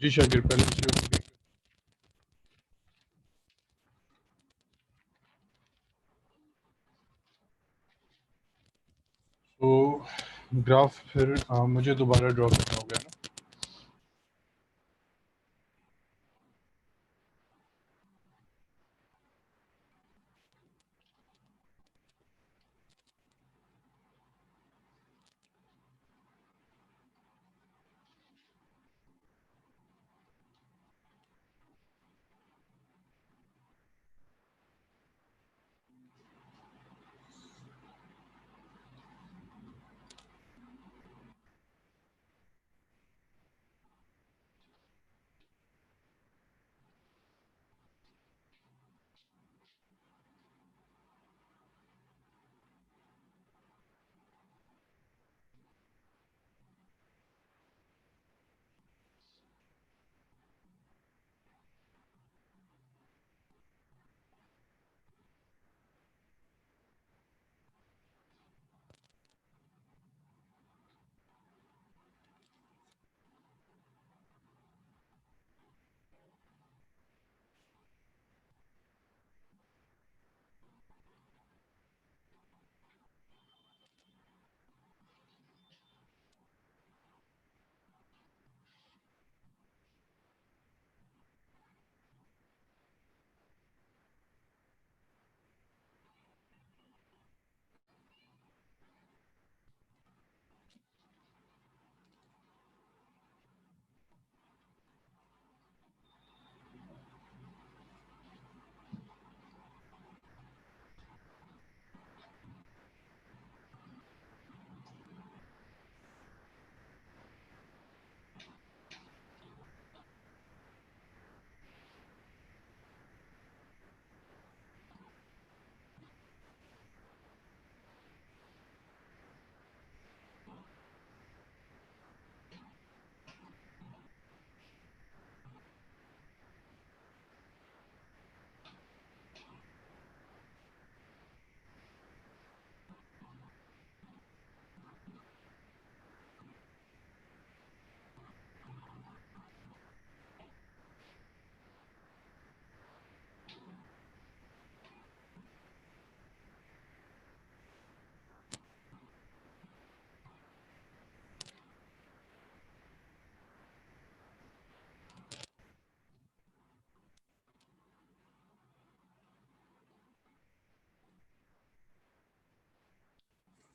जी शाकिर, पहले से तो ग्राफ फिर मुझे दोबारा ड्रॉ करना होगा ना।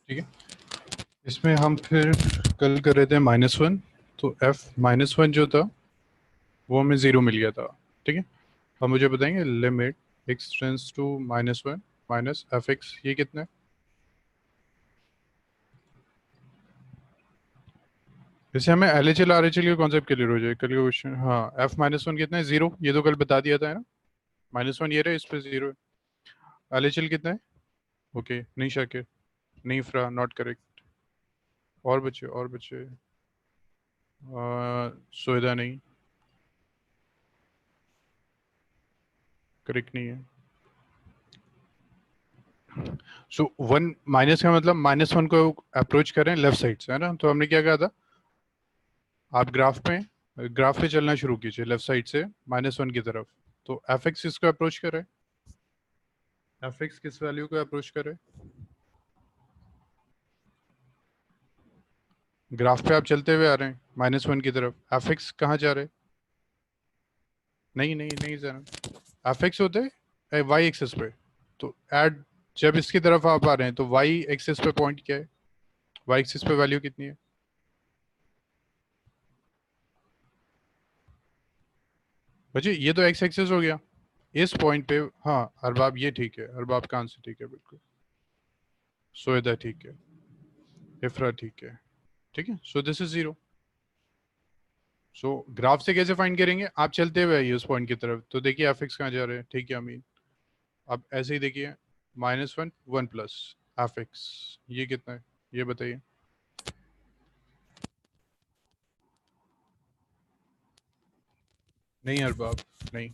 ठीक है, इसमें हम फिर कल कर रहे थे -1, तो f-1 जो था वो हमें ज़ीरो मिल गया था। ठीक है, अब मुझे बताएंगे limit x tends to -1 minus F X, ये कितना है? जैसे हमें L H L R H L के कॉन्सेप्ट क्लियर हो जाए कल का क्वेश्चन। हाँ, f-1 कितना है? ज़ीरो, ये तो कल बता दिया था है ना। -1 ये रहा, इस पे ज़ीरो है। एल एच एल कितना है? ओके, नहीं शाकिर, नहीं फ्रा, नॉट करेक्ट। और बच्चे सोएदा नहीं, करेक्ट नहीं है। सो वन माइनस का मतलब -1 को अप्रोच करें लेफ्ट साइड से, है ना। तो हमने क्या कहा था, आप ग्राफ पे चलना शुरू कीजिए लेफ्ट साइड से -1 की तरफ। तो एफ एक्स किसको अप्रोच करे? एफ एक्स किस वैल्यू को अप्रोच करे? ग्राफ पे आप चलते हुए आ रहे हैं -1 की तरफ, एफ एक्स कहाँ जा रहे हैं? नहीं नहीं नहीं सर, एफ एक्स होते हैं वाई एक्सिस पे। तो एड जब इसकी तरफ आप आ रहे हैं तो वाई एक्सिस पे पॉइंट क्या है? वाई एक्सिस पे वैल्यू कितनी है? बच्चे ये तो एक्स एक्सिस हो गया इस पॉइंट पे। हाँ अरबाब, ये ठीक है, अरबाब का आंसर ठीक है बिल्कुल। सोएदा ठीक है, इफ्रा ठीक है। ठीक है, so this is zero. So graph से कैसे फाइंड करेंगे? आप चलते हुए आइए उस पॉइंट की तरफ, तो देखिए एफ एक्स कहाँ जा रहे हैं। ठीक है अमीन, अब ऐसे ही देखिए -1 1 प्लस एफ एक्स, ये कितना है ये बताइए। नहीं अरबाब, नहीं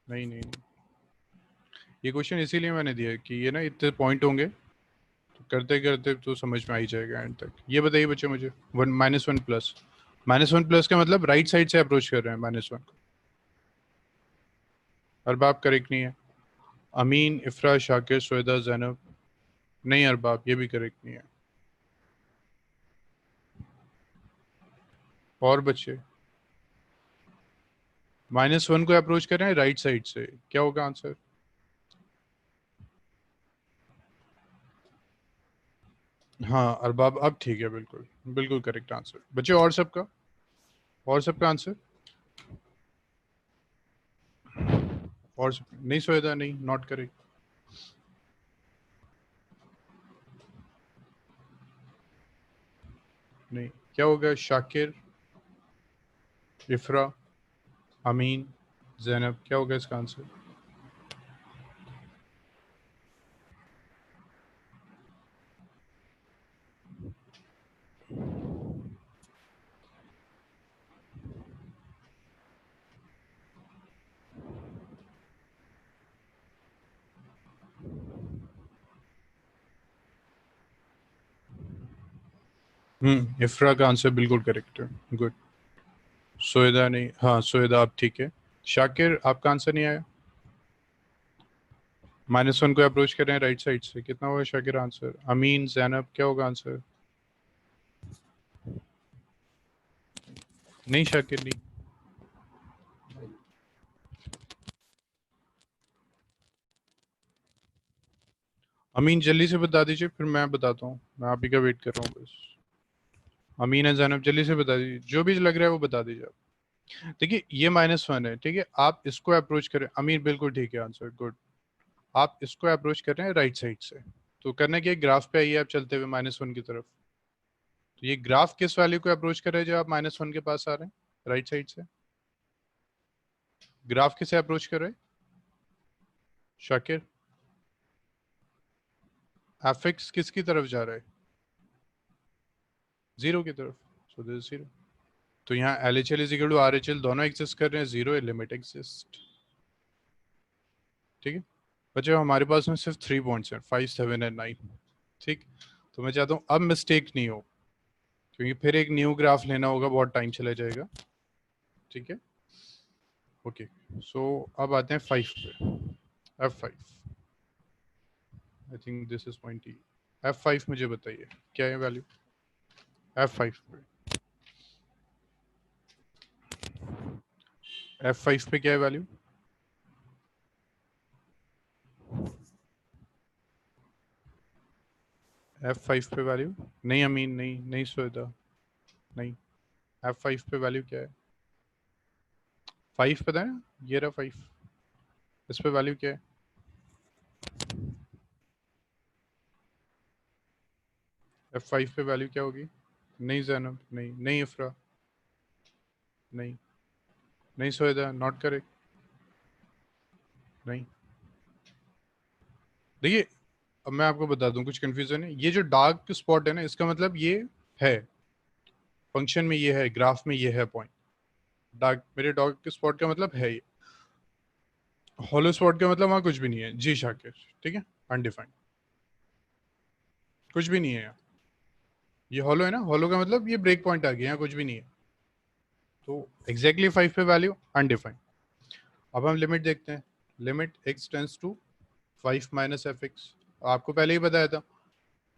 नहीं नहीं, नहीं। ये क्वेश्चन इसीलिए मैंने दिया है कि ये ना इतने पॉइंट होंगे, तो करते करते तो समझ में आ ही जाएगा एंड तक। ये बताइए बच्चे मुझे, -1 का मतलब राइट साइड से अप्रोच कर रहे हैं -1 को। अरबाब करेक्ट नहीं है। अमीन, इफ्रा, शाकिर, सोएदा, जैनब, नहीं अरबाब ये भी करेक्ट नहीं है। और बच्चे -1 को अप्रोच कर रहे हैं राइट साइड से, क्या होगा आंसर? हाँ अरबाब अब ठीक है, बिल्कुल बिल्कुल करेक्ट आंसर बच्चे। और सबका आंसर और नहीं, सोएदा नहीं, नॉट करेक्ट। नहीं, क्या होगा? शाकिर, इफ्रा, अमीन, जैनब, क्या होगा इसका आंसर? इफ्रा का आंसर बिल्कुल करेक्ट है, गुड। सोएदा नहीं, हाँ सोएदा आप ठीक है। शाकिर आपका आंसर नहीं आया। -1 को अप्रोच कर रहे हैं राइट साइड से, कितना होगा शाकिर आंसर? अमीन, जैनब, क्या होगा आंसर? नहीं शाकिर नहीं। अमीन जल्दी से बता दीजिए, फिर मैं बताता हूँ, मैं आप ही का वेट कर रहा हूँ बस। अमीन है, जैनब जल्दी से बता दीजिए, जो भी लग रहा है वो बता दीजिए आप। देखिए ये -1 है, ठीक है, आप इसको अप्रोच करें। अमीर बिल्कुल ठीक है आंसर, गुड। आप इसको अप्रोच कर रहे हैं राइट साइड से, तो करने के ग्राफ पे आइए आप चलते हुए -1 की तरफ। तो ये ग्राफ किस वैल्यू को अप्रोच कर रहे हैं जो आप -1 के पास आ रहे हैं राइट साइड से? ग्राफ किसे अप्रोच कर रहे हैं शाकिर? एफएक्स किसकी तरफ जा रहा है? जीरो की तरफ, सो दिस जीरो। तो यहाँ L H L is equal to R H L दोनों एग्जिस्ट कर रहे हैं, जीरो लिमिट एग्जिस्ट, ठीक है बच्चे। हमारे पास में सिर्फ 3 पॉइंट्स हैं, 5, 7 एंड 9, ठीक। तो मैं चाहता हूँ अब मिस्टेक नहीं हो, क्योंकि फिर एक न्यू ग्राफ लेना होगा, बहुत टाइम चला जाएगा, ठीक है। ओके, सो अब आते हैं 5 पे। F5, I think this is point E. F5 मुझे बताइए क्या है वैल्यू F5 पे? F5 पे क्या है वैल्यू? F5 पे वैल्यू नहीं, अमीन नहीं, नहीं सोएदा नहीं। F5 पे वैल्यू क्या है? 5 पता है ना, ये रहा 5, इस पे वैल्यू क्या है? F5 पे वैल्यू क्या होगी? नहीं जैनब नहीं, नहीं इफ्रा नहीं, नहीं सोएदा नॉट करेक्ट, नहीं। देखिए अब मैं आपको बता दूं, कुछ कंफ्यूजन है, ये जो डार्क स्पॉट है ना, इसका मतलब ये है फंक्शन में, ये है ग्राफ में, ये है पॉइंट। डार्क, मेरे डार्क स्पॉट का मतलब है ये। हॉलो स्पॉट का मतलब वहां कुछ भी नहीं है जी शाकिर, ठीक है, अनडिफाइंड, कुछ भी नहीं है यहाँ। ये हॉलो है ना, हॉलो का मतलब ये ब्रेक पॉइंट आ गया, यहाँ कुछ भी नहीं है। तो एग्जैक्टली 5 पे वैल्यू अनडिफाइंड। अब हम लिमिट देखते हैं। Limit x tends to 5 minus F X. आपको पहले ही बताया था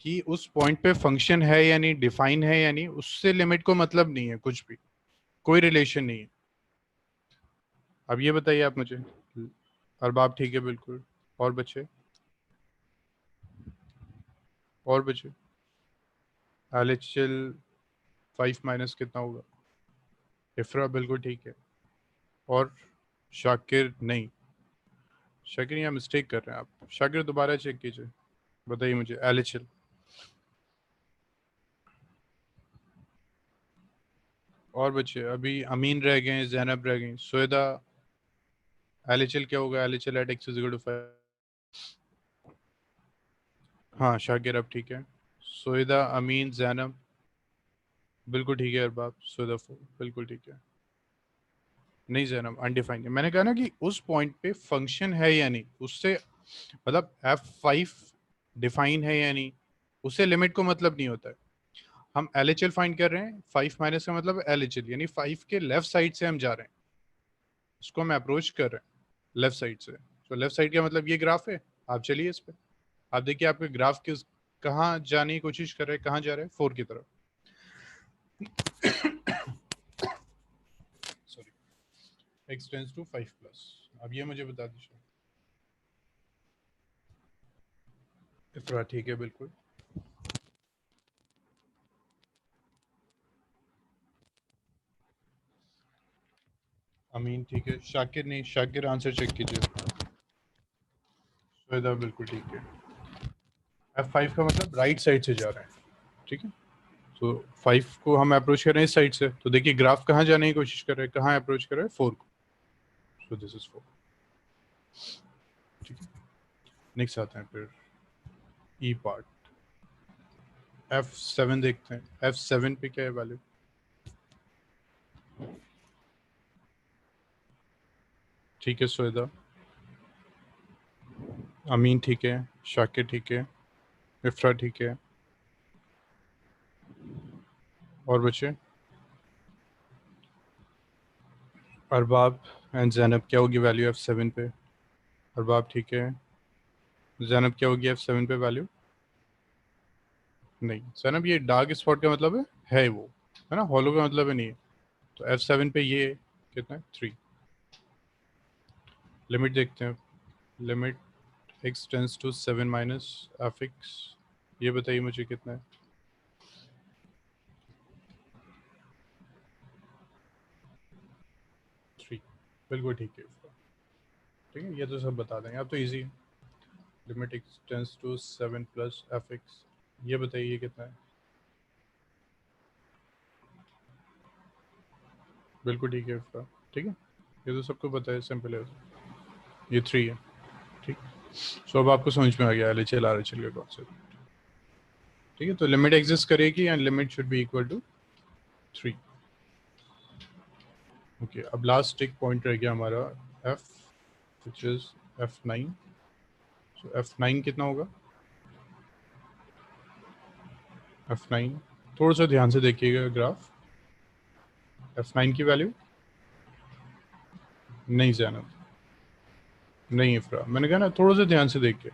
कि उस पॉइंट पे फंक्शन है या नहीं, डिफाइन है या नहीं, उससे लिमिट को मतलब नहीं है, कुछ भी कोई रिलेशन नहीं है। अब ये बताइए आप मुझे, अरबाब ठीक है बिल्कुल। और बच्चे, और बच्चे एल एच एल 5 माइनस कितना होगा? इफ्रा बिल्कुल ठीक है। और शाकिर नहीं, शाकिर यहाँ मिस्टेक कर रहे हैं आप, शाकिर दोबारा चेक कीजिए, बताइए मुझे एल एच एल। और बच्चे अभी अमीन रह गए, जैनब रह गई, सोएदा। एल एच एल क्या होगा? L H L at X is equal to 5। हाँ शाकिर अब ठीक है। सोएदा, अमीन, जैनब बिल्कुल ठीक है। अरबाब, सोएदा 4 बिल्कुल ठीक है। नहीं जैनब अनडिफाइंड है, मैंने कहा ना कि उस पॉइंट पे फंक्शन है या नहीं, उससे मतलब F5 डिफाइन है या नहीं, उससे लिमिट को मतलब नहीं होता है। हम LHL फाइंड कर रहे हैं, 5 माइनस का मतलब LHL, यानी 5 के लेफ्ट साइड से हम जा रहे हैं, उसको हम अप्रोच कर रहे हैं लेफ्ट साइड से। तो लेफ्ट साइड का मतलब ये ग्राफ है। आप चलिए इस पे, आप देखिए आपके ग्राफ किस कहाँ जाने की कोशिश कर रहे हैं, कहाँ जा रहे हैं, 4 की तरफ। Sorry, x tends to 5 plus. अब ये मुझे बता दीजिए। इफ्रा ठीक है बिल्कुल। अमीन ठीक है। शाकिर नहीं, शाकिर आंसर चेक कीजिए। शुवेदा बिल्कुल ठीक है। F5 का मतलब राइट साइड से जा रहे हैं, ठीक है। तो 5 को हम अप्रोच कर रहे हैं इस साइड से, तो देखिए ग्राफ कहाँ जाने की कोशिश कर रहे हैं, कहाँ अप्रोच कर रहे हैं, 4 को। सो दिस इज 4, ठीक है। नेक्स्ट आते हैं फिर ई पार्ट। F7 देखते हैं, F7 पे क्या है वैल्यू। ठीक है शुवेदा। अमीन ठीक है। शाकिर ठीक है। इफ्रा ठीक है। और बच्चे अरबाब एंड जैनब क्या होगी वैल्यू F7 पे। अरबाब ठीक है। जैनब क्या होगी F7 पे वैल्यू। नहीं जैनब, ये डार्क स्पॉट का मतलब है वो, है ना, हॉलो का मतलब है नहीं है। तो F7 पे ये कितना है, 3। लिमिट देखते हैं। Limit x tends to 7 minus fx, ये बताइए मुझे कितना है। थ्री, बिल्कुल ठीक है। ठीक है, ये तो सब बता देंगे आप, तो इजी है। Limit x tends to 7 plus fx, ये बताइए कितना है। बिल्कुल ठीक है इसका, ठीक है, ये तो सबको पता है, सिंपल है। ये 3 है, ठीक। सो अब आपको समझ में आ गया LHL RHL का कॉन्सेप्ट, ठीक है। तो लिमिट एग्जिस्ट करेगी and limit should be equal to 3। Okay, अब लास्ट एक पॉइंट रह गया हमारा f, which is F9। So F9 कितना होगा। F9 थोड़ा सा ध्यान से देखिएगा ग्राफ। F9 की वैल्यू नहीं जाना, नहीं इफ्रा, मैंने कहा ना थोड़ा सा ध्यान से देख के।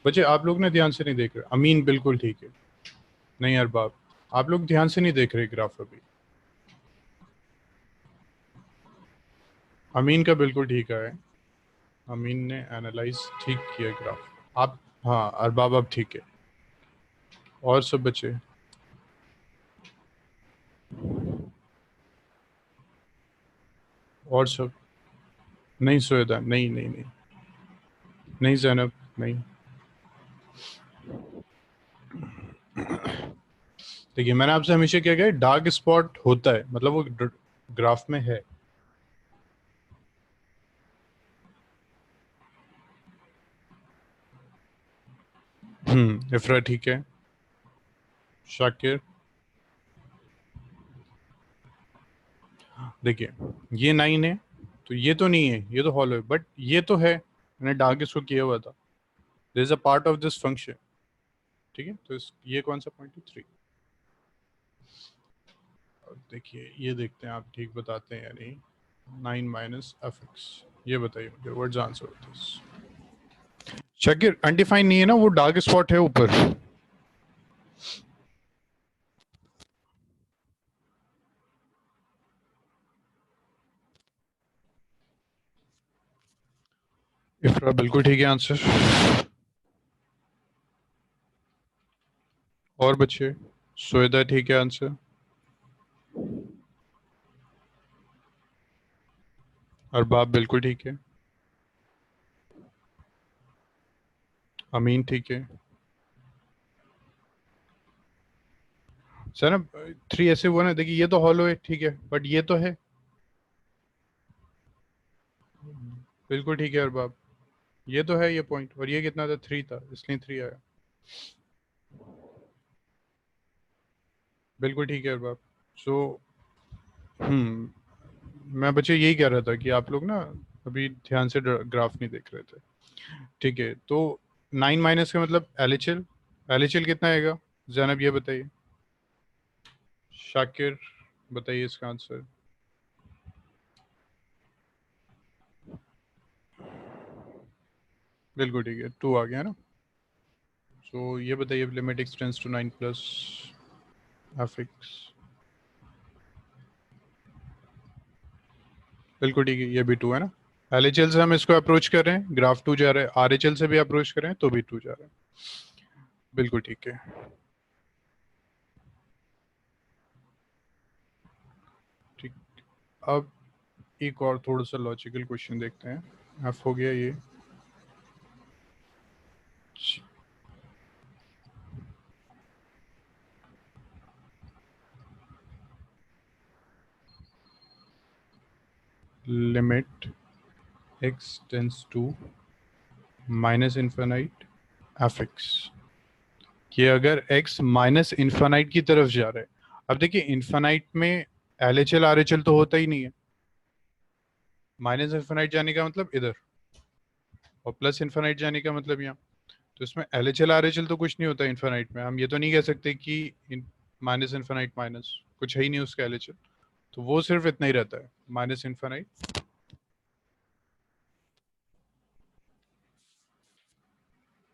बच्चे आप लोग ने ध्यान से नहीं देख रहे। अमीन बिल्कुल ठीक है। नहीं अरबाब, आप लोग ध्यान से नहीं देख रहे ग्राफ अभी। अमीन का बिल्कुल ठीक है। अमीन ने एनालाइज ठीक किया ग्राफ। आप, हाँ अरबाब अब ठीक है। और सब बच्चे और सब नहीं। सोएदा नहीं नहीं नहीं, नहीं जैनब नहीं। देखिए मैंने आपसे हमेशा क्या कहा, डार्क स्पॉट होता है मतलब वो ग्राफ में है। इफ्रा ठीक है। शाकिर देखिए, ये 9 है, तो ये तो नहीं है, ये तो हॉलो है, बट ये तो है, मैंने डार्क इसको किया हुआ था। This is a part of this function, ठीक है। तो ये कौन सा पॉइंट है, 3। देखिए ये देखते हैं आप ठीक बताते हैं या नहीं। 9 माइनस fx, ये बताइए मुझे what's answer of this. Shakir undefine नहीं है ना, वो डार्क स्पॉट है ऊपर। इफ्रा बिल्कुल ठीक है आंसर। और बच्चे सोएदा ठीक है आंसर। अरबाब बिल्कुल ठीक है। अमीन ठीक है। सर ना 3 ऐसे हुआ ना, देखिए ये तो हॉलो है, ठीक है, बट ये तो है। बिल्कुल ठीक है अरबाब, ये तो है ये पॉइंट, और ये कितना था, 3 था, इसलिए 3 आया। बिल्कुल ठीक है अरबाब। सो मैं बच्चे यही कह रहा था कि आप लोग ना अभी ध्यान से ग्राफ नहीं देख रहे थे, ठीक है। तो 9 माइनस का मतलब LHL, LHL कितना आएगा। जैनब ये बताइए, शाकिर बताइए इसका आंसर। बिल्कुल ठीक है, 2 आ गया ना। सो ये बताइए, limit x tends to 9 plus F X. बिल्कुल ठीक है, ये भी 2 है ना। LHL से हम इसको अप्रोच कर रहे हैं, ग्राफ 2 जा रहा है। RHL से भी अप्रोच करें तो भी 2 जा रहा है। बिल्कुल ठीक है। ठीक। अब एक और थोड़ा सा लॉजिकल क्वेश्चन देखते हैं। एफ हो गया ये। Limit x tends to minus infinite F X. कि अगर x माइनस इन्फिनाइट की तरफ जा रहा है, अब देखिए इन्फिनाइट में LHL RHL तो होता ही नहीं है। माइनस इन्फिनाइट जाने का मतलब इधर, और प्लस इन्फिनाइट जाने का मतलब यहाँ। तो इसमें LHL RHL तो कुछ नहीं होता इन्फिनाइट में। हम ये तो नहीं कह सकते कि माइनस इन्फिनाइट माइनस कुछ है ही नहीं उसका LHL। तो वो सिर्फ इतना ही रहता है, माइनस इन्फिनाइट।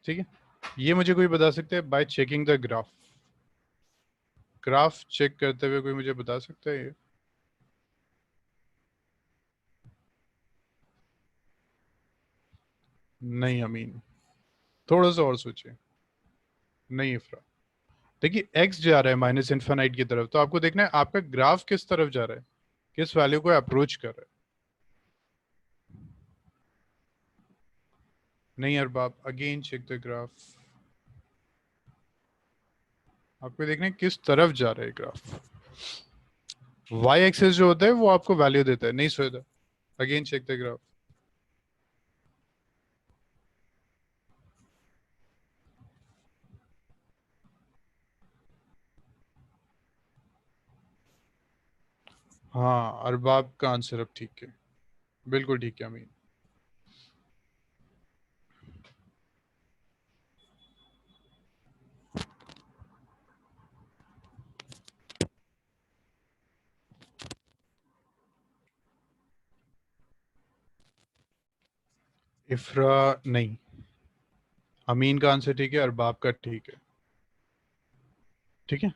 ठीक है, ये मुझे कोई बता सकते हैं by checking the graph. Graph check करते हुए कोई मुझे बता सकता है ये? नहीं अमीन, थोड़ा सा और सोचिए। नहीं इफ्रा। देखिए एक्स जा रहा है माइनस इन्फिनाइट की तरफ, तो आपको देखना है आपका ग्राफ किस तरफ जा रहा है, किस वैल्यू को अप्रोच कर रहा है। नहीं Arbab, again check the graph. आपको देखना है किस तरफ जा रहा है ग्राफ। वाई एक्सेस जो होता है वो आपको वैल्यू देता है, नहीं सोएदा। Again check the graph. हाँ अरबाब का आंसर अब ठीक है। बिल्कुल ठीक है अमीन। इफ्रा नहीं। अमीन का आंसर ठीक है, अरबाब का ठीक है। ठीक है।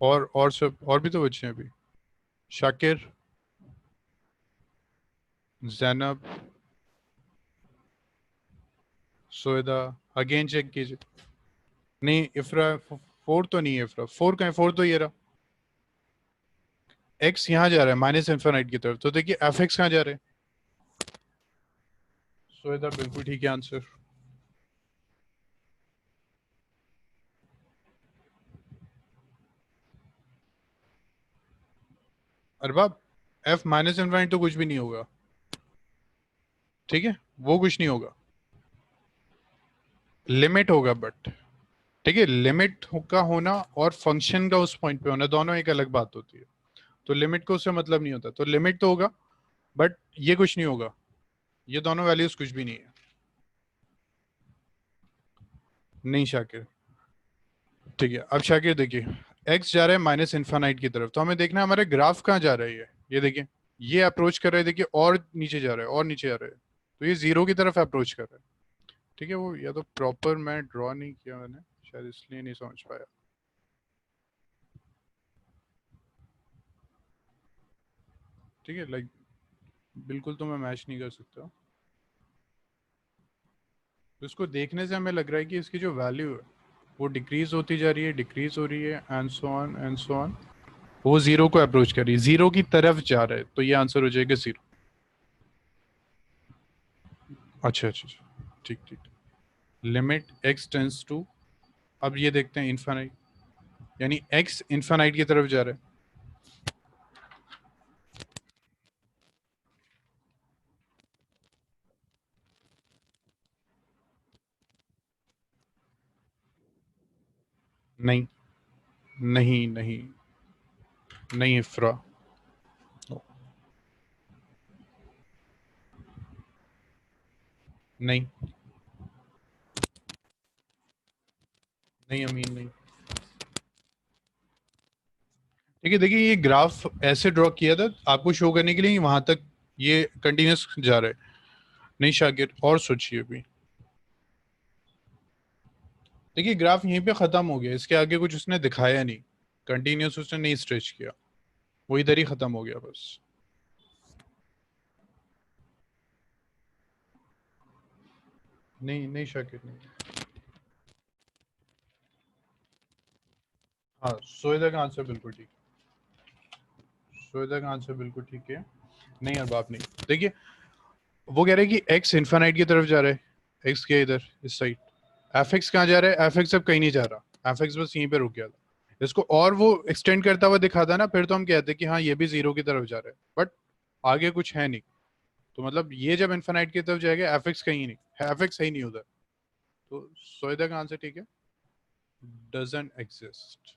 और सब और भी तो बच्चे हैं अभी। शाकिर, जैनब, सोएदा। अगेन चेक कीजिए। नहीं इफ्रा, 4 तो नहीं है इफ्रा। 4 का है? 4 तो ये रहा। एक्स यहाँ जा रहा है माइनस इन्फिनाइट की तरफ, तो देखिए एफ एक्स कहाँ जा रहे हैं। सोएदा बिल्कुल ठीक है answer. Arbab, F minus infinite तो कुछ भी नहीं होगा। ठीक है, वो कुछ नहीं होगा। लिमिट होगा बट। ठीक है, लिमिट का होना और फंक्शन का उस पॉइंट पे होना दोनों एक अलग बात होती है। तो लिमिट को उससे मतलब नहीं होता, तो लिमिट तो होगा बट ये कुछ नहीं होगा। ये दोनों वैल्यूज कुछ भी नहीं है। नहीं शाकिर। ठीक है, अब शाकिर देखिए, एक्स जा रहा है माइनस इन्फानाइट की तरफ, तो हमें देखना है हमारे ग्राफ कहाँ जा रहा है। ये देखिए, ये अप्रोच कर रहा है, देखिए और नीचे जा रहा है और नीचे जा रहा है। तो ये जीरो की तरफ अप्रोच कर रहा है। ठीक है, वो या तो प्रॉपर मैं ड्रॉ नहीं किया मैंने, शायद इसलिए नहीं समझ पाया। ठीक है, लाइक बिल्कुल तो मैं मैच नहीं कर सकता। तो इसको देखने से हमें लग रहा है कि इसकी जो वैल्यू है वो डिक्रीज होती जा रही है, डिक्रीज हो रही है, and so on and so on. वो जीरो को अप्रोच कर रही है, जीरो की तरफ जा रहा है, तो ये आंसर हो जाएगा जीरो। अच्छा अच्छा अच्छा, ठीक ठीक। लिमिट एक्स टेंस टू, अब ये देखते हैं इन्फानाइट, यानी एक्स इन्फानाइट की तरफ जा रहा है। नहीं नहीं नहीं नहीं इफ्रा। नहीं नहीं अमीन नहीं। ठीक है, देखिए ये ग्राफ ऐसे ड्रॉ किया था आपको शो करने के लिए वहां तक ये कंटिन्यूस जा रहा है। नहीं शाकिर, और सोचिए अभी। देखिए ग्राफ यहीं पे खत्म हो गया, इसके आगे कुछ उसने दिखाया नहीं, कंटिन्यूस उसने नहीं स्ट्रेच किया, वो इधर ही खत्म हो गया बस। नहीं नहीं शाकिर नहीं। हाँ सोएदा का आंसर बिल्कुल ठीक, सोएदा का आंसर बिल्कुल ठीक है। नहीं यार बाप नहीं, देखिए वो कह रहे हैं कि एक्स इन्फानाइट की तरफ जा रहा है, एक्स के इधर इस साइड, एफ एक्स कहाँ जा रहा है, एफ एक्स अब कहीं नहीं जा रहा, एफ एक्स बस यहीं पे रुक गया था। इसको और वो एक्सटेंड करता हुआ दिखाता ना, फिर तो हम कहते कि हाँ ये भी जीरो की तरफ जा रहा है, बट आगे कुछ है नहीं। तो मतलब ये जब इन्फानाइट की तरफ जाएगा एफ एक्स कहीं नहीं, एफ एक्स है ही नहीं उधर। तो सोएदा का आंसर ठीक है, डजंट एग्जिस्ट।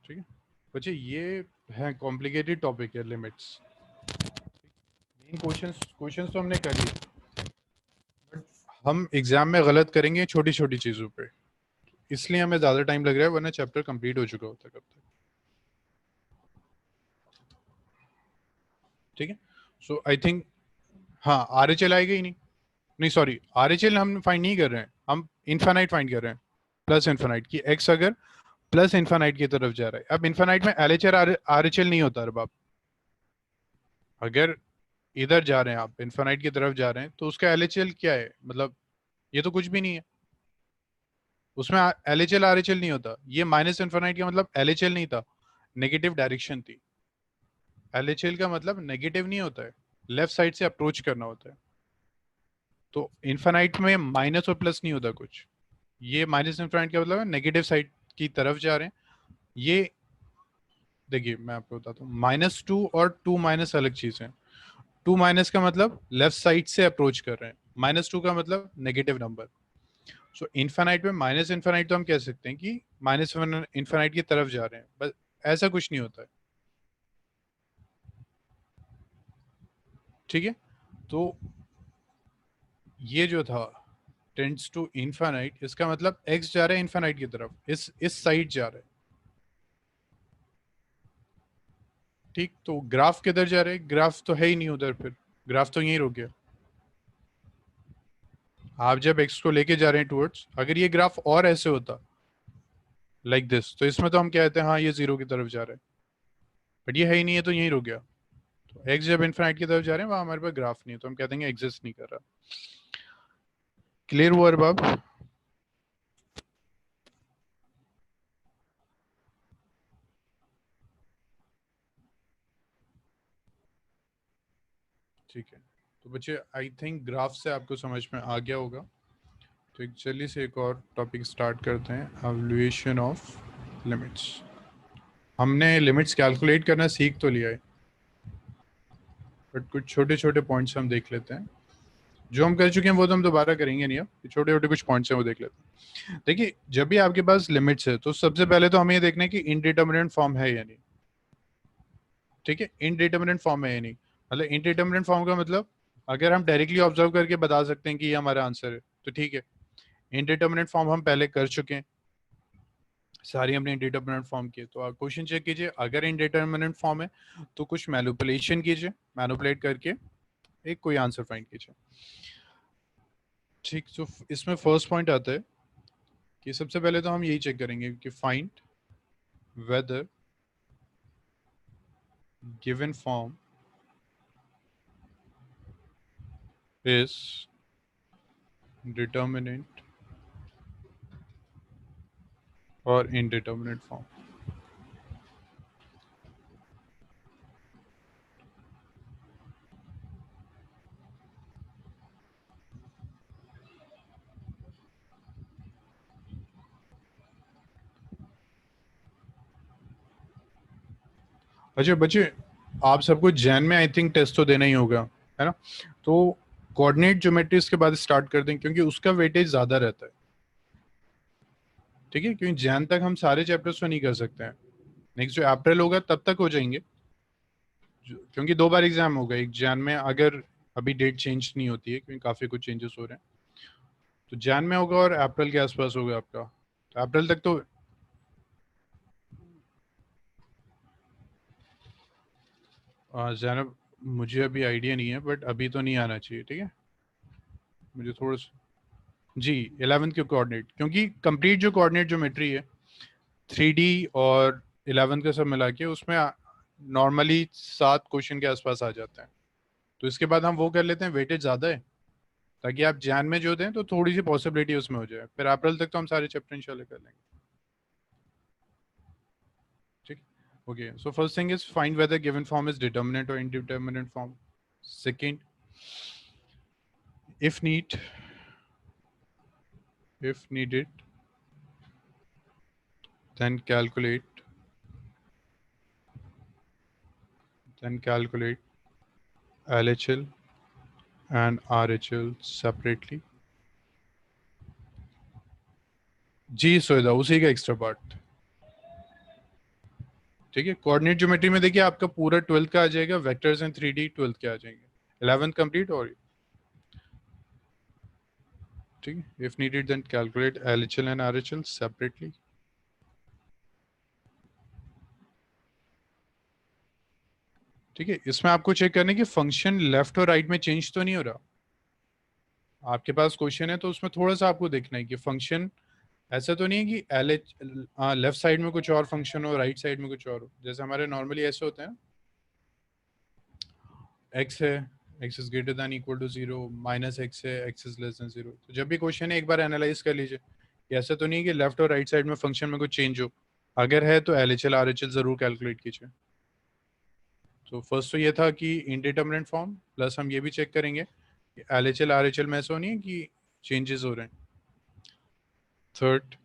ठीक है बच्चे, ये है कॉम्प्लिकेटेड टॉपिक है लिमिट्स। मेन क्वेश्चंस क्वेश्चंस तो हमने कर लिए, बट हम एग्जाम में गलत करेंगे छोटी छोटी चीजों पे, इसलिए हमें ज्यादा टाइम लग रहा है, वरना चैप्टर कंप्लीट हो चुका होता कब तक। ठीक है, सो आई थिंक हाँ आर एच एल आएगा ही नहीं। नहीं सॉरी, आर एच एल हम फाइंड नहीं कर रहे हैं, हम इन्फानाइट फाइंड कर रहे हैं, प्लस इन्फानाइट की एक्स अगर प्लस इन्फानाइट की तरफ जा रहा है। अब इन्फानाइट में L H L R H L नहीं होता अब आप, अगर इधर जा रहे हैं आप इन्फानाइट की तरफ जा रहे हैं तो उसका एल एच एल क्या है, मतलब ये तो कुछ भी नहीं है, उसमें L H L R H L नहीं होता। ये माइनस इन्फानाइट का मतलब एल एच एल नहीं था, नेगेटिव डायरेक्शन थी। एल एच एल का मतलब नेगेटिव नहीं होता है, लेफ्ट साइड से अप्रोच करना होता है। तो इन्फानाइट में माइनस और प्लस नहीं होता कुछ, ये माइनस इन्फानाइट का मतलब है नेगेटिव साइड की तरफ जा रहे हैं। ये देखिए मैं आपको बताता हूँ, माइनस टू और टू माइनस अलग चीज है। टू माइनस का मतलब लेफ्ट साइड से अप्रोच कर रहे हैं, माइनस टू का मतलब नेगेटिव नंबर। सो इन्फानाइट में माइनस इन्फानाइट तो हम कह सकते हैं कि माइनस इन्फानाइट की तरफ जा रहे हैं, बस ऐसा कुछ नहीं होता है। ठीक है, तो ये जो था टेंड्स टू इन्फानाइट, इसका मतलब एक्स जा रहा है इन्फानाइट की तरफ, इस साइड जा रहा है। ठीक, तो ग्राफ किधर जा रहा है, ग्राफ तो है ही नहीं उधर, फिर ग्राफ तो यहीं रुक गया। आप जब एक्स को लेके जा रहे हैं टुवर्ड्स, अगर ये ग्राफ और ऐसे होता लाइक दिस, तो इसमें तो हम कहते हैं हाँ ये जीरो की तरफ जा रहा है, बट ये है ही नहीं है तो यहीं रुक गया। तो एक्स जब इन्फाइनाइट की तरफ जा रहे हैं वहां हमारे पास ग्राफ नहीं है, तो हम कहते हैं एग्जिस्ट नहीं कर रहा। क्लियर हुआ अरबाब? ठीक है, तो बच्चे आई थिंक ग्राफ से आपको समझ में आ गया होगा। तो एक जल्दी से एक और टॉपिक स्टार्ट करते हैं, एवल्यूएशन ऑफ लिमिट्स। हमने लिमिट्स कैलकुलेट करना सीख तो लिया है, बट कुछ छोटे छोटे पॉइंट्स हम देख लेते हैं। जो हम कर चुके हैं वो तो हम दोबारा करेंगे नहीं, अब छोटे छोटे कुछ पॉइंट्स हैं वो देख लेते हैं। देखिए जब भी आपके पास लिमिट्स है तो सबसे पहले तो हमें ये देखना है कि इनडिटर्मिनेंट फॉर्म है या नहीं। ठीक है, इनडिटर्मिनेंट फॉर्म है या नहीं, मतलब इनडिटर्मिनेंट फॉर्म का मतलब अगर हम डायरेक्टली ऑब्जर्व करके बता सकते हैं कि ये हमारा आंसर है तो ठीक है। इनडिटर्मिनेंट फॉर्म हम पहले कर चुके हैं, सारी हमने इनडिटर्मिनेंट फॉर्म की, तो आप क्वेश्चन चेक कीजिए, अगर इनडिटर्मिनेंट फॉर्म है तो कुछ मैनिपुलेशन कीजिए, मैनिपुलेट करके एक कोई आंसर फाइंड कीजिए। ठीक, तो इसमें फर्स्ट पॉइंट आता है कि सबसे पहले तो हम यही चेक करेंगे कि find whether given form is determinant और इनडिटर्मिनेट फॉर्म। अच्छा बच्चे, आप सबको जैन में आई थिंक टेस्ट तो देना ही होगा, है ना? तो कोऑर्डिनेट ज्योमेट्रीज के बाद स्टार्ट कर दें क्योंकि उसका वेटेज ज्यादा रहता है। ठीक है, क्योंकि जैन तक हम सारे चैप्टर्स तो नहीं कर सकते हैं, नेक्स्ट जो अप्रैल होगा तब तक हो जाएंगे। क्योंकि दो बार एग्जाम होगा, एक जैन में अगर अभी डेट चेंज नहीं होती है क्योंकि काफी कुछ चेंजेस हो रहे हैं, तो जैन में होगा और अप्रैल के आसपास होगा आपका, तो अप्रैल तक तो जैनब मुझे अभी आइडिया नहीं है, बट अभी तो नहीं आना चाहिए, ठीक है। मुझे थोड़ा जी 11th के कोऑर्डिनेट, क्योंकि कंप्लीट जो कोऑर्डिनेट ज्योमेट्री है 3D और 11th का सब मिला के उसमें नॉर्मली 7 क्वेश्चन के आसपास आ जाते हैं। तो इसके बाद हम वो कर लेते हैं, वेटेज ज़्यादा है, ताकि आप जैन में जो दें तो थोड़ी सी पॉसिबिलिटी उसमें हो जाए, फिर अप्रैल तक तो हम सारे चैप्टर इंशाल्लाह कर लेंगे, ठीक। Okay, so first thing is find whether given form is determinant और indeterminant form. Second, if need if needed, then calculate LHL and RHL separately। जी सोएदा उसी का एक्स्ट्रा पार्ट, ठीक है। कोऑर्डिनेट ज्योमेट्री में देखिए आपका पूरा 12th का आ जाएगा, वेक्टर्स एंड 3D 12th के आ जाएंगे, 11th कंप्लीट और, ठीक है। If needed then calculate LHL and RHL separately. ठीक है, इसमें आपको चेक करना है कि फंक्शन लेफ्ट और राइट में चेंज तो नहीं हो रहा। आपके पास क्वेश्चन है तो उसमें थोड़ा सा आपको देखना है कि फंक्शन ऐसा तो नहीं है कि एल एच लेफ्ट साइड में कुछ और फंक्शन हो, राइट साइड में कुछ और हो। जैसे हमारे नॉर्मली ऐसे होते हैं, एक्स है, X is greater than equal to 0, minus X है, एक्स इज लेस देन 0। तो जब भी क्वेश्चन है एक बार एनालाइज कर लीजिए कि ऐसा तो नहीं है कि लेफ्ट और राइट साइड में फंक्शन में कुछ चेंज हो। अगर है तो LHL RHL जरूर कैलकुलेट कीजिए। तो फर्स्ट तो ये था कि इनडिटर्मिनेंट फॉर्म, प्लस हम ये भी चेक करेंगे कि LHL RHL में ऐसा नहीं है कि चेंजेस हो रहे हैं। थर्ड,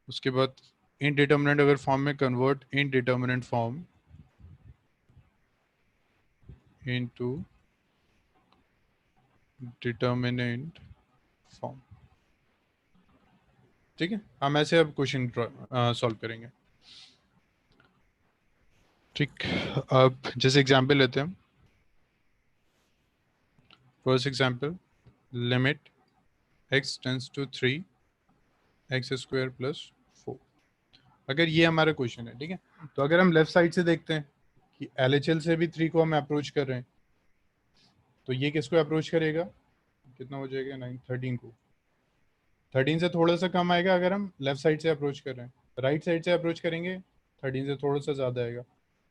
उसके बाद इनडिटर्मिनेंट अगर फॉर्म में convert indeterminate form into determinant form, ठीक है। हम ऐसे अब क्वेश्चन सॉल्व करेंगे, ठीक। अब जैसे एग्जांपल लेते हैं, first example, limit x tends to 3 X square plus 4। अगर ये हमारा क्वेश्चन है, ठीक है, तो अगर हम लेफ्ट साइड से देखते हैं कि LHL से भी 3 को हम अप्रोच कर रहे हैं, तो ये किसको अप्रोच करेगा, कितना हो जाएगा 9 13 को, 13 से थोड़ा सा कम आएगा अगर हम लेफ्ट साइड से अप्रोच कर रहे हैं, राइट साइड से अप्रोच करेंगे 13 से थोड़ा सा ज़्यादा आएगा,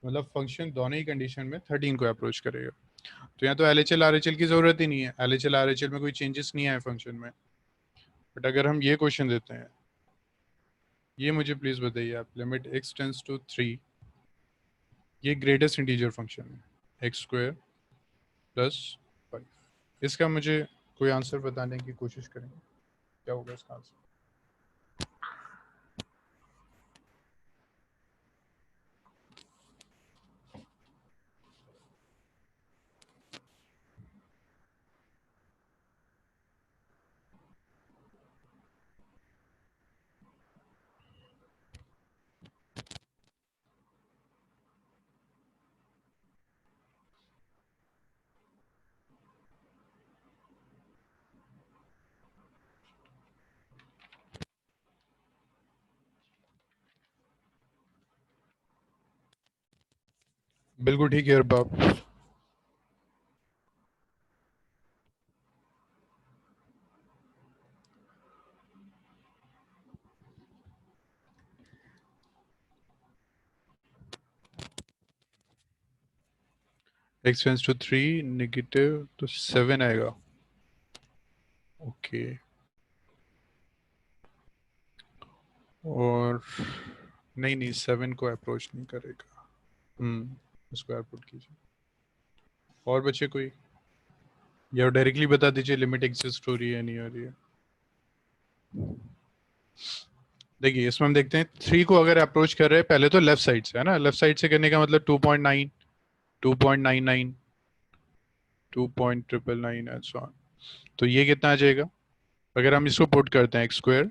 मतलब फंक्शन दोनों ही कंडीशन में 13 को अप्रोच करेगा। तो यहाँ तो LHL RHL की ज़रूरत ही नहीं है, LHL RHL में कोई चेंजेस नहीं आए फंक्शन में। बट अगर हम ये क्वेश्चन देते हैं, ये मुझे प्लीज़ बताइए आप, लिमिट x टेंस टू 3, ये ग्रेटेस्ट इंटीजर फंक्शन है एक्स स्क्वायर प्लस 5। इसका मुझे कोई आंसर बताने की कोशिश करेंगे, क्या होगा इसका आंसर। बिल्कुल ठीक है Arbab. X tends to 3 negative तो 7 आएगा, ओके। और नहीं नहीं 7 को अप्रोच नहीं करेगा, इसको अप्रोच कीजिए। और बच्चे कोई, या डायरेक्टली बता दीजिए लिमिट एग्जिस्ट हो रही है नहीं हो रही है। देखिए इसमें हम देखते हैं 3 को अगर अप्रोच कर रहे हैं पहले तो लेफ्ट साइड से है ना, लेफ्ट साइड से करने का मतलब 2.9, 2.99, 2.999 एंड सो ऑन। तो ये कितना आ जाएगा अगर हम इसको पुट करते हैं एक्स स्क्वायर,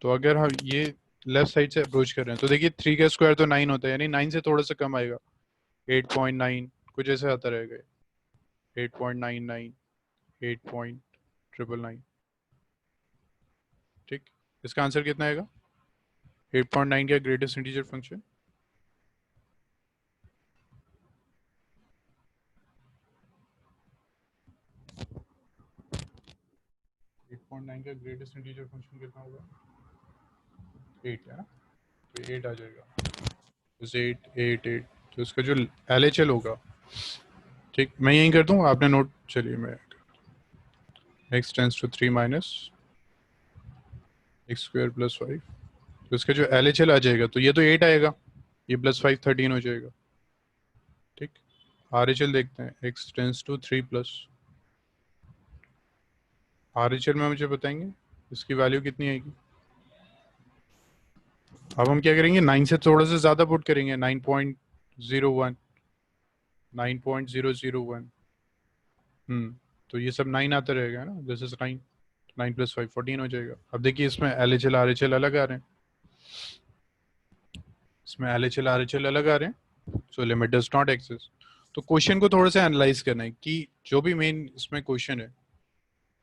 तो अगर हम ये लेफ्ट साइड से अप्रोच कर रहे हैं तो देखिए 3 का स्क्वायर तो 9 होता है, यानी 9 से थोड़ा सा कम आएगा, 8.9 कुछ ऐसे आता रहेगा, 8.99, 8.999, ठीक। इसका आंसर कितना आएगा, 8.9 का ग्रेटेस्ट इंटीजर फंक्शन। 8.9 का ग्रेटेस्ट इंटीजर फंक्शन कितना होगा? 8 है ना, तो 8 आ जाएगा। 8 8 8, तो इसका जो LHL होगा, ठीक, मैं यहीं कर दूँ, आपने नोट, चलिए मैं x tends to 3 minus X square plus 5, तो इसका जो LHL आ जाएगा, तो ये तो 8 आएगा, ये प्लस 5 13 हो जाएगा। ठीक, RHL देखते हैं, x tends to 3 plus, RHL में मुझे बताएंगे इसकी वैल्यू कितनी आएगी। अब हम क्या करेंगे, 9 से थोड़ा सा ज़्यादा पुट करेंगे, 9.01, 9.001, तो ये सब 9 आता रहेगा ना, दिस इज 9, 9 प्लस 5 14 हो जाएगा। अब देखिए इसमें LHL RHL अलग आ रहे हैं, इसमें LHL RHL अलग आ रहे हैं, so limit does not exist. तो क्वेश्चन को थोड़ा सा एनालाइज करना है कि जो भी मेन इसमें क्वेश्चन है,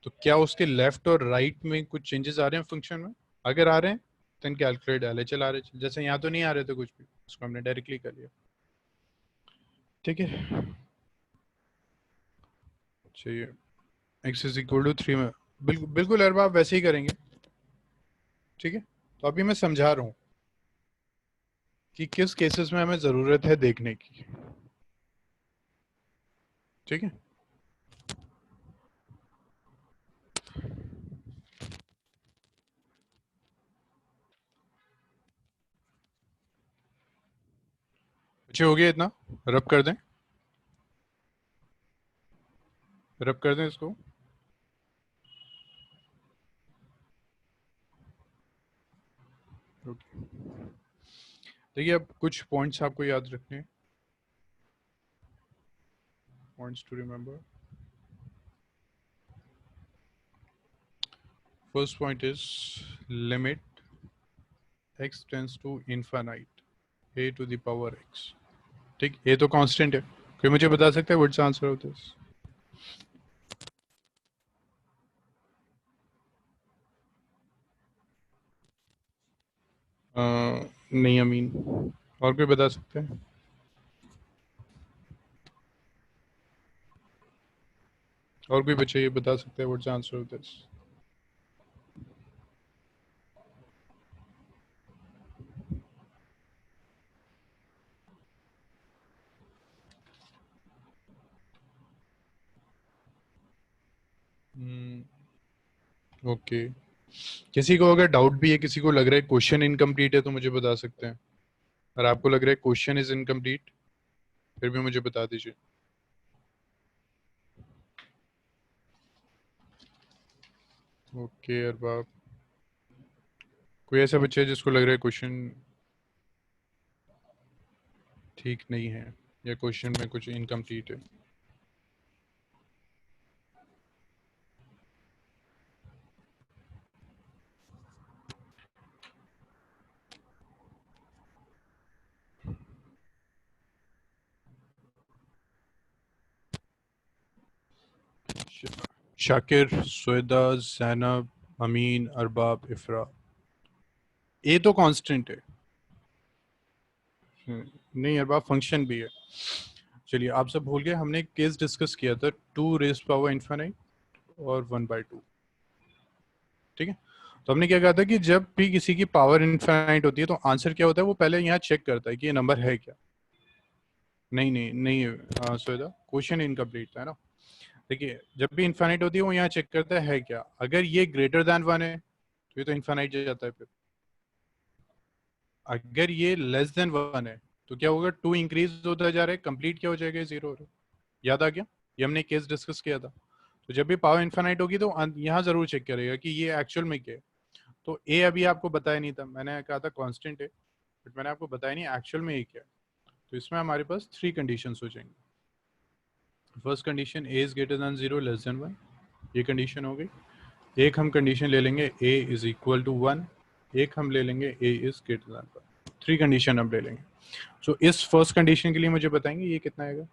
तो क्या उसके लेफ्ट और राइट में कुछ चेंजेस आ रहे हैं फंक्शन में, अगर आ रहे हैं देन कैलकुलेट LHL RHL। जैसे यहाँ तो नहीं आ रहे थे कुछ भी, उसको हमने डायरेक्टली कर लिया। ठीक है, चाहिए x इज इक्वल टू 3 में, बिल्कुल बिल्कुल यार, आप वैसे ही करेंगे। ठीक है, तो अभी मैं समझा रहा हूँ कि किस केसेस में हमें ज़रूरत है देखने की। ठीक है, अच्छे हो गया इतना, रब कर दें, रब कर दें इसको। ओके, देखिए अब कुछ पॉइंट्स आपको याद रखने हैं, points to remember. First point is limit x tends to infinite a to the power x। ठीक, ये तो कांस्टेंट है, कोई मुझे बता सकता है व्हाट्स आंसर ऑफ दिस? नहीं अमीन, और कोई बता सकते हैं? और कोई बच्चे ये बता सकते हैं what's answer of this? Okay, किसी को अगर डाउट भी है, किसी को लग रहा है क्वेश्चन इनकम्प्लीट है, तो मुझे बता सकते हैं। अगर आपको लग रहा है क्वेश्चन इज इनकम्प्लीट, फिर भी मुझे बता दीजिए। ओके अरबाब, कोई ऐसा बच्चा है जिसको लग रहा है क्वेश्चन ठीक नहीं है या क्वेश्चन में कुछ इनकम्प्लीट है? शाकिर, सुएदा, जैनब, अमीन, अरबाब, इफरा, ए तो कांस्टेंट है। नहीं अरबाब, फंक्शन भी है। चलिए, आप सब भूल गए, हमने एक केस डिस्कस किया था, 2 रेज़ पावर इनफाइनाइट और 1/2। ठीक है, तो हमने क्या कहा था कि जब भी किसी की पावर इनफाइनाइट होती है, तो आंसर क्या होता है, वो पहले यहाँ चेक करता है कि ये नंबर है क्या। नहीं नहीं नहीं, सुएदा, क्वेश्चन इनकम्प्लीट था, है ना। देखिए, जब भी इनफाइनाइट होती है, वो यहाँ चेक करता है क्या, अगर ये ग्रेटर देन 1 है तो ये तो इनफाइनाइट जाता है। फिर अगर ये लेस देन 1 है तो क्या होगा, 2 इंक्रीज होता जा रहा है, कंप्लीट क्या हो जाएगा, 0 हो रहा है। याद आ गया, ये हमने केस डिस्कस किया था। तो जब भी पावर इनफाइनाइट होगी, तो यहाँ जरूर चेक करेगा कि ये एक्चुअल में क्या है। तो ए अभी आपको बताया नहीं था, मैंने कहा था कांस्टेंट है, बट मैंने आपको बताया नहीं एक्चुअल में ए क्या है। तो इसमें हमारे पास 3 कंडीशंस हो जाएंगी। First condition, A is greater than 0 less than 1, ये कंडीशन हो गई। एक हम कंडीशन ले लेंगे a इज इक्वल टू 1, एक हम ले लेंगे a is greater than 1। 3 condition हम ले लेंगे। सो इस फर्स्ट कंडीशन के लिए मुझे बताएंगे ये कितना आएगा?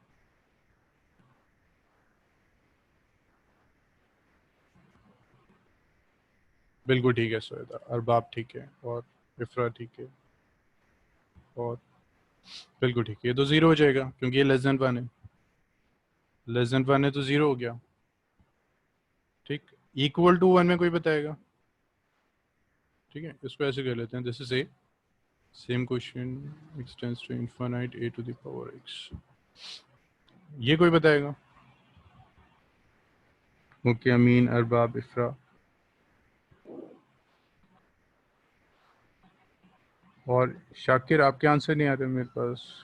बिल्कुल ठीक है सोएदा, अरबाब ठीक है, और इफ्रा ठीक है, और बिल्कुल ठीक है, ये तो 0 हो जाएगा क्योंकि ये लेस देन 1 है, लेस देन 1 है तो 0 हो गया। ठीक, इक्वल टू 1 में कोई बताएगा? ठीक है, इसको ऐसे कर लेते हैं, this is a same question x tends to infinite a to the power x, ये कोई बताएगा? ओके, अमीन, अरबाब, इफ्रा, और शाकिर, आपके आंसर नहीं आ रहे मेरे पास।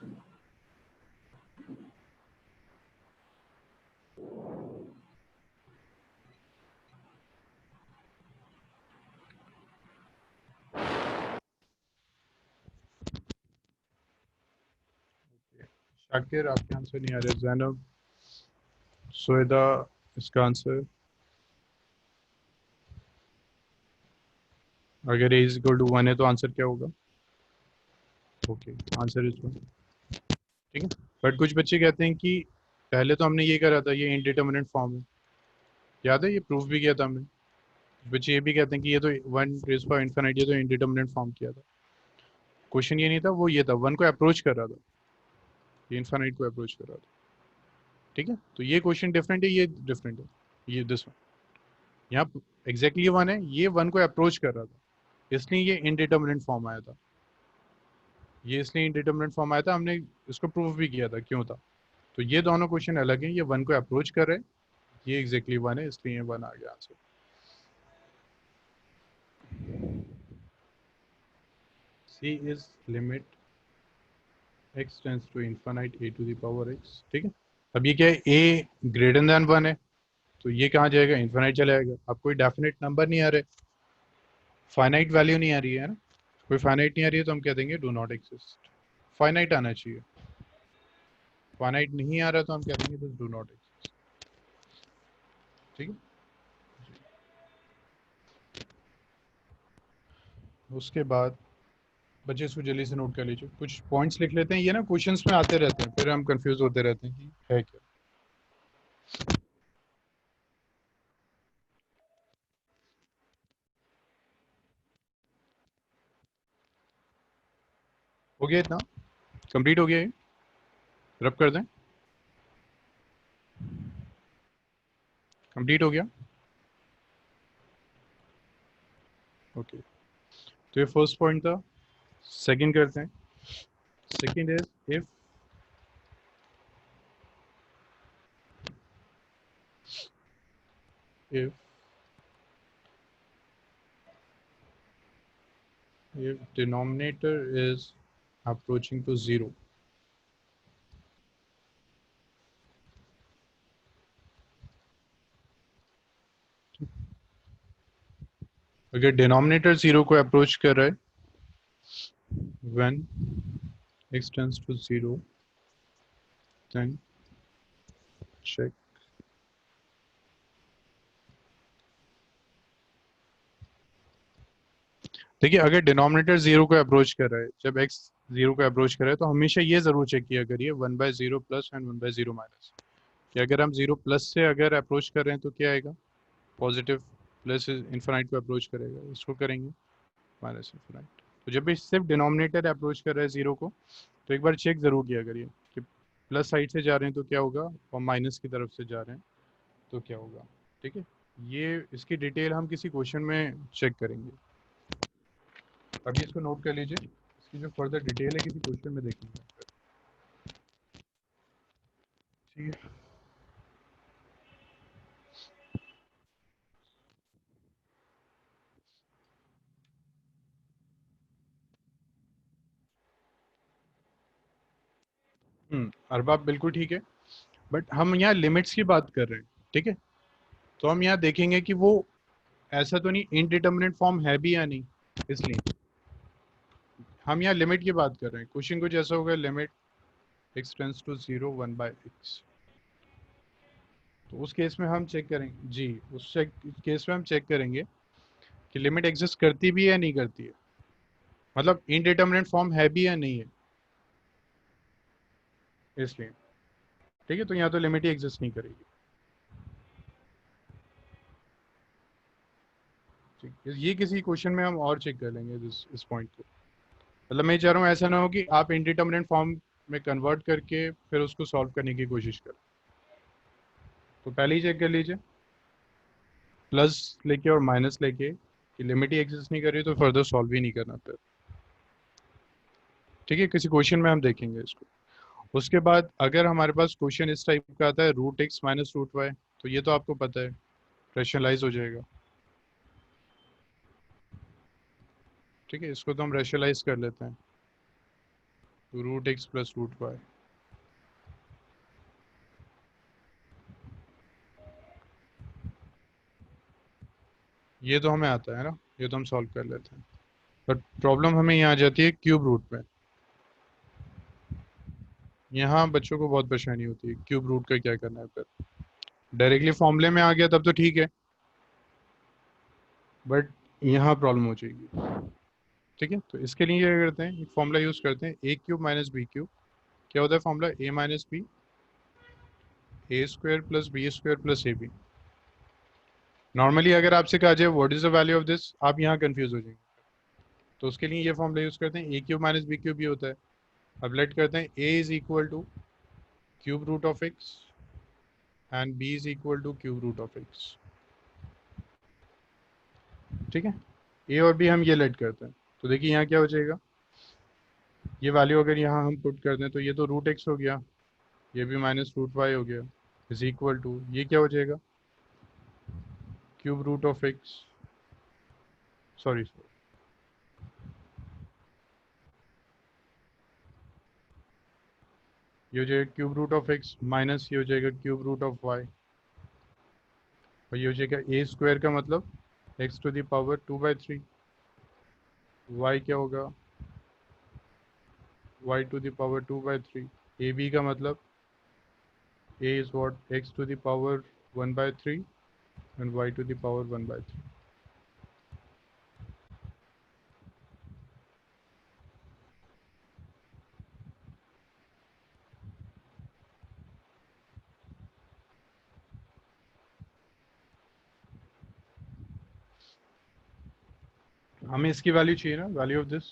शाकिर, आपके आंसर नहीं आ रहे। जैनब, सोएदा, इसका आंसर अगर a इज इक्वल टू 1 है तो आंसर क्या होगा? Okay, answer is 1। ठीक है, बट कुछ बच्चे कहते हैं कि पहले तो हमने ये करा था, ये इनडिटर्मिनेट फॉर्म है, याद है, ये प्रूफ भी किया था हमने। बच्चे ये भी कहते हैं कि ये तो 1 रेज़ पावर इनफिनिट, ये तो इनडिटर्मिनेट फॉर्म किया था। क्वेश्चन ये नहीं था, वो ये था 1 को अप्रोच कर रहा था, ये इनफिनिट को अप्रोच कर रहा था। ठीक है, तो ये क्वेश्चन डिफरेंट है, ये डिफरेंट है, ये दिस वन यहाँ एग्जैक्टली 1 है, ये 1 को अप्रोच कर रहा था, इसलिए ये इनडिटर्मिनेट फॉर्म आया था। ये इसलिए इनडिटर्मिनेट फॉर्म आया था, हमने इसको प्रूफ भी किया था क्यों था। तो ये दोनों क्वेश्चन अलग हैं, ये 1 को अप्रोच कर रहे हैं, ये एग्जैक्टली 1 है, इसलिए ये 1 आ गया answer. C is limit x tends to infinite a to the power x। ठीक है, अब ये क्या है, a ग्रेटर देन 1 है, तो ये कहाँ जाएगा, इनफिनिट चला जाएगा। अब कोई डेफिनेट नंबर नहीं आ रहे, फाइनाइट वैल्यू नहीं आ रही है ना, कोई फाइनाइट नहीं आ रही है तो हम कह देंगे डू नॉट एग्जिस्ट। फाइनाइट आना चाहिए, फाइनाइट नहीं आ रहा तो हम कह देंगे दिस डू नॉट एग्जिस्ट। ठीक है, उसके बाद बच्चे इसको जल्दी से नोट कर लीजिए, कुछ पॉइंट्स लिख लेते हैं, ये ना क्वेश्चंस में आते रहते हैं, फिर हम कंफ्यूज होते रहते हैं कि है क्या। हो गया इतना, कंप्लीट हो गया ये, रब कर दें, कंप्लीट हो गया। ओके, तो ये फर्स्ट पॉइंट था। सेकंड करते हैं, second is if if denominator is approaching to 0, अगर डिनोमिनेटर 0 को अप्रोच कर रहा है, when x tends to 0, then check। देखिए, अगर डिनोमिनेटर 0 को अप्रोच कर रहा है, जब x 0 को अप्रोच कर रहा है, तो हमेशा ये जरूर चेक किया करिए 1/0 प्लस एंड 1/0 माइनस, कि अगर हम 0 प्लस से अगर अप्रोच कर रहे हैं तो क्या आएगा, पॉजिटिव, प्लस इन्फिनाइट को अप्रोच करेगा, इसको करेंगे माइनस इन्फिनाइट। तो जब भी सिर्फ डिनोमिनेटर अप्रोच कर रहा है 0 को, तो एक बार चेक ज़रूर किया करिए कि प्लस साइड से जा रहे हैं तो क्या होगा, और माइनस की तरफ से जा रहे हैं तो क्या होगा। ठीक है, ये इसकी डिटेल हम किसी क्वेश्चन में चेक करेंगे, अभी इसको नोट कर लीजिए, इसकी जो फर्दर डिटेल है किसी क्वेश्चन में देखेंगे। ठीक है, अरबाब बिल्कुल ठीक है, बट हम यहाँ लिमिट्स की बात कर रहे हैं। ठीक है, तो हम यहाँ देखेंगे कि वो ऐसा तो नहीं इनडिटर्मिनेट फॉर्म है भी या नहीं, इसलिए हम यहाँ लिमिट की बात कर रहे हैं। क्वेश्चन कुछ ऐसा होगा, limit x tends to 0 1/x, तो उस केस में हम चेक करेंगे जी, उस केस में हम चेक करेंगे कि लिमिट एग्जिस्ट करती भी है या नहीं करती है, मतलब इनडिटर्मिनेट फॉर्म है भी या नहीं है, इसलिए। ठीक है, तो यहाँ तो लिमिट ही एग्जिस्ट नहीं करेगी। ठीक, ये किसी क्वेश्चन में हम और चेक कर लेंगे इस पॉइंट को। मतलब मैं चाह रहा हूँ ऐसा ना हो कि आप इनडिटर्मिनेट फॉर्म में कन्वर्ट करके फिर उसको सॉल्व करने की कोशिश करें, तो पहले ही चेक कर लीजिए। प्लस लेके और माइनस लेके कि लिमिट ही एग्जिस्ट नहीं कर रही तो फर्दर सॉल्व ही नहीं करना फिर। ठीक है, किसी क्वेश्चन में हम देखेंगे इसको। उसके बाद अगर हमारे पास क्वेश्चन इस टाइप का आता है root X minus root Y, तो ये तो आपको पता है रैशनलाइज हो जाएगा। ठीक है, इसको तो हम रैशनलाइज कर लेते हैं, तो root X plus root Y. ये तो हमें आता है ना, ये तो हम सॉल्व कर लेते हैं। बट प्रॉब्लम हमें यहाँ आ जाती है क्यूब रूट में। यहाँ बच्चों को बहुत परेशानी होती है क्यूब रूट का क्या करना है फिर। डायरेक्टली फॉर्मूले में आ गया तब तो ठीक है, बट यहाँ प्रॉब्लम हो जाएगी। ठीक है, तो इसके लिए क्या करते हैं, एक फॉर्मूला यूज करते हैं, A cube minus B cube. क्या होता है formula, A minus B A square plus B square plus A B. Normally अगर आपसे कहा जाए what is the value of this, आप यहाँ कंफ्यूज हो जाएंगे। तो उसके लिए ये फॉर्मूला यूज करते हैं, A cube minus B cube भी होता है। अब लेट करते हैं A is equal to cube root of X and B is equal to cube root of X. ठीक है, ए और बी हम ये लेट करते हैं, तो देखिए यहाँ क्या हो जाएगा, ये वैल्यू अगर यहाँ हम पुट कर दें तो ये तो रूट एक्स हो गया, ये भी माइनस रूट वाई हो गया, इज इक्वल टू ये क्या हो जाएगा, cube root of X, sorry ये हो जाएगा cube root of x minus ये हो जाएगा क्यूब रूट ऑफ वाई, और ये हो जाएगा ए स्क्वायर का मतलब X to the power 2/3, Y क्या होगा Y to the power 2/3, A B का मतलब A is what X to the power 1/3 and Y to the power 1/3। हमें इसकी वैल्यू चाहिए ना, वैल्यू ऑफ दिस,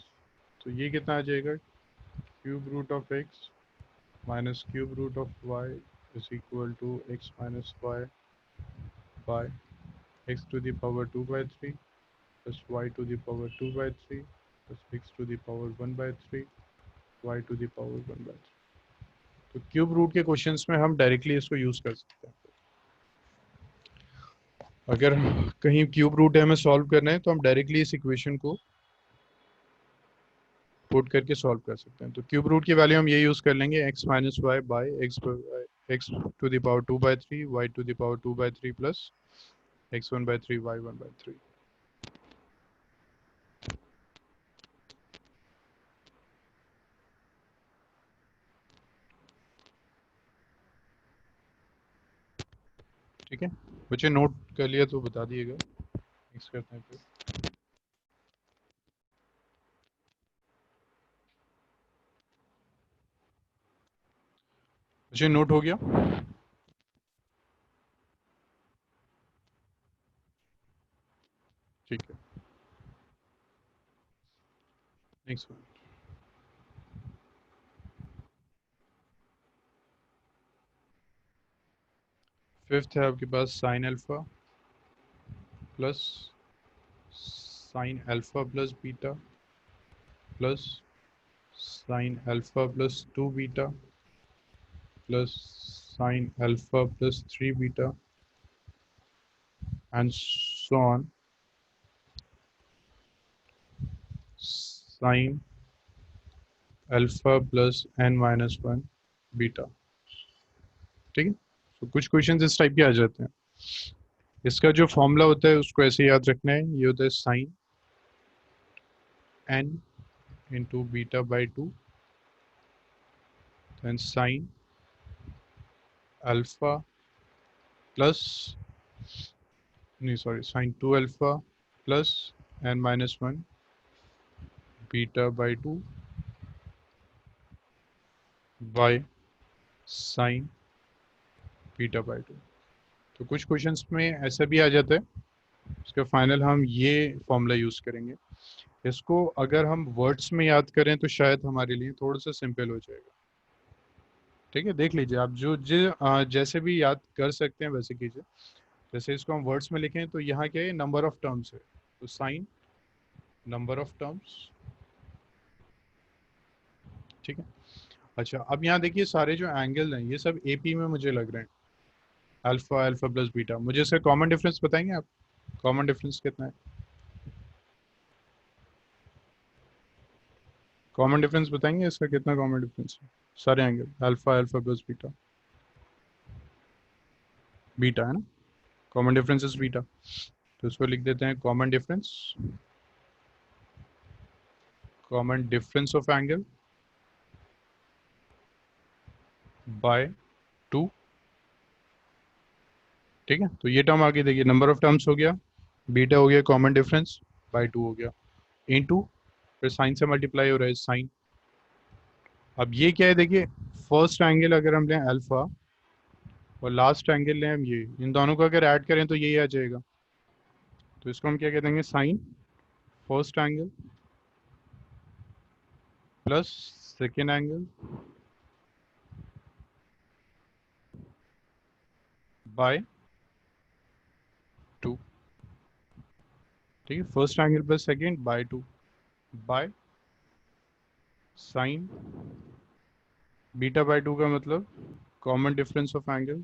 तो ये कितना आ जाएगा, cube root of x minus cube root of y is equal to x minus y by x to the power 2/3 plus y to the power 2/3 plus x to the power 1/3 y to the power 1/3। तो cube root के questions में हम directly इसको use कर सकते हैं। अगर कहीं क्यूब रूट है हमें सॉल्व करना है तो हम डायरेक्टली इस इक्वेशन को पुट करके सॉल्व कर सकते हैं। तो क्यूब रूट की वैल्यू हम ये यूज कर लेंगे, x minus y by x to the power 2/3 y to the power 2/3 plus x 1/3 y 1/3। ठीक है, बच्चे नोट कर लिया तो बता दिएगा, नेक्स्ट करते हैं फिर। बच्चे नोट हो गया, ठीक है, नेक्स्ट वन। फिफ्थ है आपके पास sine alpha plus sine alpha plus beta plus sine alpha plus 2 beta plus sine alpha plus 3 beta and so on sin alpha plus n minus 1 beta. ठीक है, तो कुछ क्वेश्चंस इस टाइप के आ जाते हैं। इसका जो फॉर्मूला होता है उसको ऐसे याद रखना है, ये होता है sine n into beta by 2 then sine alpha plus नहीं sorry sine 2 alpha plus n minus 1 beta by 2 by sine beta by 2। तो कुछ क्वेश्चंस में ऐसा भी आ जाता है, इसका फाइनल हम ये फॉर्मूला यूज़ करेंगे। इसको अगर हम वर्ड्स में याद करें तो शायद हमारे लिए थोड़ा सा सिंपल हो जाएगा। ठीक है, देख लीजिए आप जो जैसे भी याद कर सकते हैं वैसे कीजिए। जैसे इसको हम वर्ड्स में लिखें तो यहाँ क्या है, नंबर ऑफ टर्म्स है, तो साइन नंबर ऑफ टर्म्स, ठीक है। अच्छा अब यहाँ देखिए सारे जो एंगल हैं ये सब एपी में मुझे लग रहे हैं, अल्फा अल्फा प्लस बीटा। मुझे इसका कॉमन डिफरेंस बताएंगे आप, कॉमन डिफरेंस कितना है? कॉमन डिफरेंस बताएंगे इसका कितना कॉमन डिफरेंस है? सारे angle alpha alpha plus beta, beta है ना, कॉमन डिफरेंस इज बीटा। तो इसको लिख देते हैं common difference, common difference of angle by 2, ठीक है। तो ये टर्म आगे देखिए, नंबर ऑफ टर्म्स हो गया, बीटा हो गया, कॉमन डिफरेंस बाय 2 हो गया, इनटू फिर साइन से मल्टीप्लाई हो रहा है साइन। अब ये क्या है देखिए, फर्स्ट एंगल अगर हम लें अल्फा और लास्ट एंगल लें हम ये, इन दोनों को अगर ऐड करें तो यही आ जाएगा। तो इसको हम क्या कह देंगे, sine first angle plus second angle by 2, ठीक है। First angle plus second by 2 by sine beta by 2 का मतलब common difference of angle,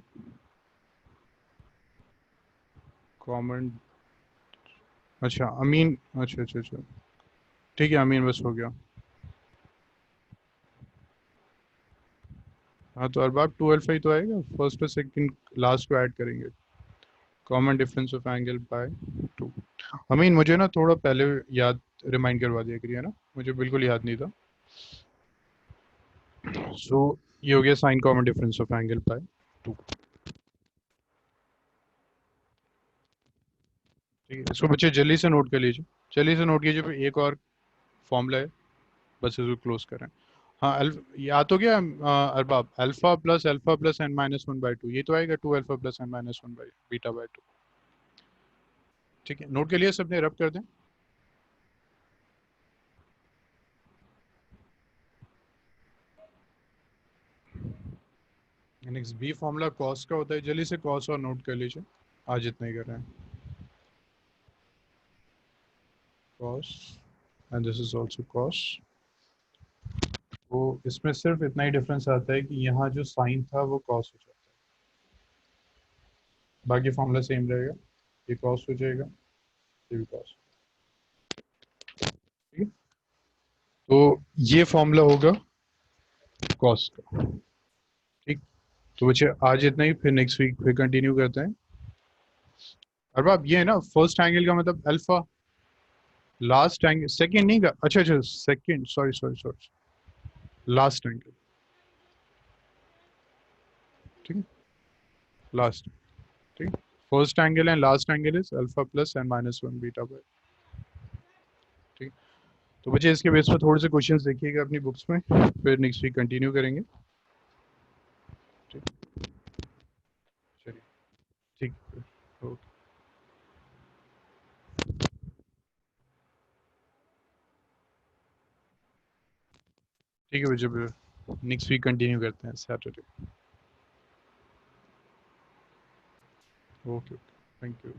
common, अच्छा अमीन, अच्छा अच्छा अच्छा, ठीक है अमीन, बस हो गया। हाँ तो अरबाब 2 अल्फा ही तो आएगा, फर्स्ट और सेकंड लास्ट को ऐड करेंगे, common difference of angle by 2। अमीन मुझे ना थोड़ा पहले याद रिमाइंड करवा दिया करिए ना, मुझे बिल्कुल याद नहीं था। सो ये हो गया sine common difference of angle by 2, ठीक है। इसको बच्चे जल्दी से नोट कर लीजिए, जल्दी से नोट कीजिए, फिर एक और फॉर्मूला है, बस इसको क्लोज करें। हाँ याद तो क्या Arbab, alpha plus n minus one by two, ये तो आएगा 2 alpha plus n minus one by beta by 2, ठीक है। नोट के लिए सबने रब कर दें। नेक्स्ट बी फॉर्मूला कॉस का होता है, जल्दी से कॉस और नोट कर लीजिए, आज इतना ही कर रहे हैं, cos and this is also cos. तो इसमें सिर्फ इतना ही डिफरेंस आता है कि यहाँ जो साइन था वो कॉस हो जाता है, बाकी फॉर्मूला सेम रहेगा, ये कॉस हो जाएगा, ये भी कॉस, ठीक है। तो ये फॉर्मूला होगा कॉस का, ठीक। तो बच्चे आज इतना ही, फिर नेक्स्ट वीक फिर कंटिन्यू करते हैं। और अब ये है ना, फर्स्ट एंगल का मतलब अल्फा, लास्ट एंगल सेकंड नहीं का, अच्छा अच्छा second, sorry sorry sorry, last angle, ठीक है, लास्ट, ठीक है। First angle and last angle is alpha plus n minus one beta by, ठीक। तो बच्चे इसके बेस पर थोड़े से क्वेश्चंस देखिएगा अपनी बुक्स में, फिर नेक्स्ट वीक कंटिन्यू करेंगे, ठीक। चलिए, ठीक, ओके, ठीक है बच्चे, फिर नेक्स्ट वीक कंटिन्यू करते हैं सैटरडे, ओके, थैंक यू।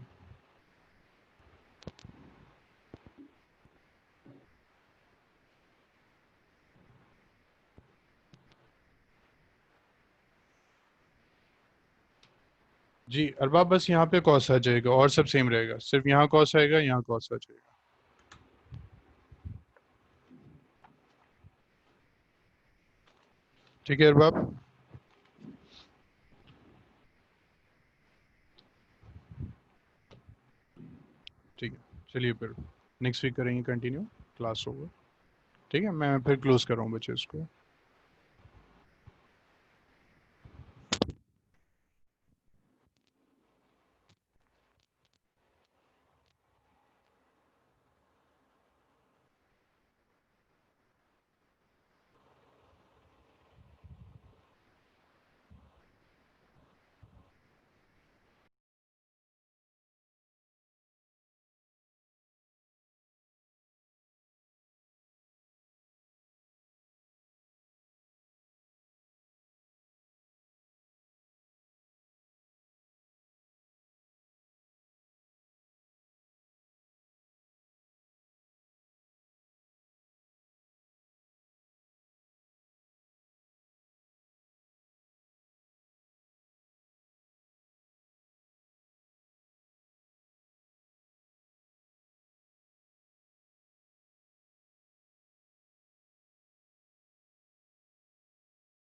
जी अरबाब, बस यहाँ पे कॉस आ जाएगा और सब सेम रहेगा, सिर्फ यहाँ कॉस आएगा, यहाँ कॉस आ जाएगा, ठीक है अरबाब, ठीक है। चलिए फिर नेक्स्ट वीक करेंगे कंटिन्यू, क्लास होगा, ठीक है। मैं फिर क्लोज कर रहा हूँ बच्चे इसको।